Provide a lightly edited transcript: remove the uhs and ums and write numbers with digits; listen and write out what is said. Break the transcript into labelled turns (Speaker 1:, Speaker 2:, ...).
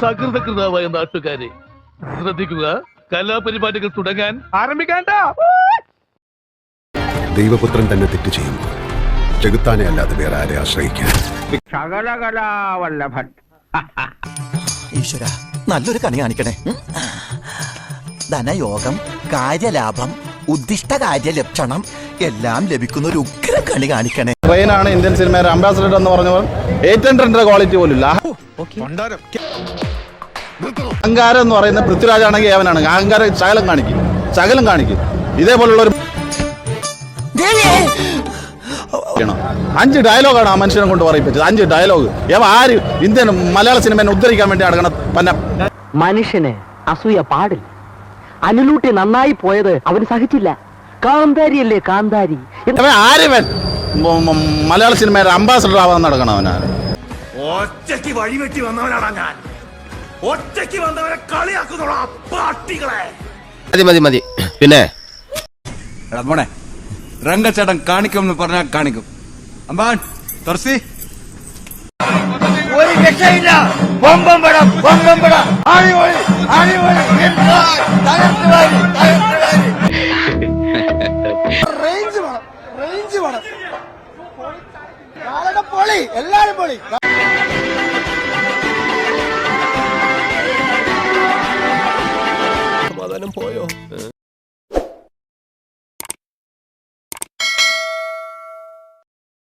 Speaker 1: സകൃതകൃതാവായ നാട്ടുകാരെ ശ്രദ്ധിക്കുക, കലാപരിപാടികൾ തുടങ്ങാൻ ആരംഭിക്കാണ്ട.
Speaker 2: ദൈവപുത്രൻ തന്നെ തെറ്റ് ചെയ്യുമ്പോൾ ചെകുത്താനെ അല്ലാതെ വേറെ ആരെ ആശ്രയിക്കാൻ?
Speaker 3: ശകലകലാവല്ലഭൻ.
Speaker 4: ഈശ്വര, നല്ലൊരു കണി കാണിക്കണേ. ധനയോഗം, കാര്യലാഭം, ഉദ്ദിഷ്ട കാര്യലക്ഷണം എല്ലാം ലഭിക്കുന്ന ഒരു ഉഗ്ര കണി കാണിക്കണേ.
Speaker 5: ട്രെയിനാണ് ഇന്ത്യൻ സിനിമയുടെ അംബാസഡർ എന്ന് പറഞ്ഞവർ 800 ക്വാളിറ്റി പോലും ഇല്ല. അഹങ്കാരം എന്ന് പറയുന്ന പൃഥ്വിരാജ് ആണെങ്കിൽ അവനാണ് അഹങ്കാരം. ശകലം കാണിക്കും. ഇതേപോലുള്ള ഒരു 5 ഡയലോഗാണ് ആ മനുഷ്യനെ കൊണ്ട് പറയിപ്പിച്ചത്. 5 ഡയലോഗ്. ആര് ഇന്ത്യൻ മലയാള സിനിമയെ ഉദ്ധരിക്കാൻ വേണ്ടി നടക്കണം.
Speaker 6: മനുഷ്യന് അസൂയ പാടില്ല. അനുലൂട്ടി നന്നായി പോയത് അവന് സഹിച്ചില്ല. കാന്താരിയല്ലേ കാന്താരി.
Speaker 5: ആര്യവൻ മലയാള സിനിമയുടെ അംബാസഡർ ആവാൻ നടക്കണം. അവനാണ്
Speaker 7: ഒറ്റയ്ക്ക് വഴിവെട്ടി വന്നവനാണ് ഞാൻ. ഒറ്റയ്ക്ക് വന്നവരെ കളിയാക്കുന്നുള്ള പാട്ടികളെ.
Speaker 8: മതി. പിന്നെ
Speaker 9: മോനെ രംഗച്ചേട്ടൻ കാണിക്കും എന്ന് പറഞ്ഞാൽ കാണിക്കും. അമ്പാൻ തുറസി
Speaker 3: ഒരു രക്ഷയില്ല. റേഞ്ച് വേണം. പൊളി, എല്ലാരും പൊളി.
Speaker 2: സമാധാനം പോയോ?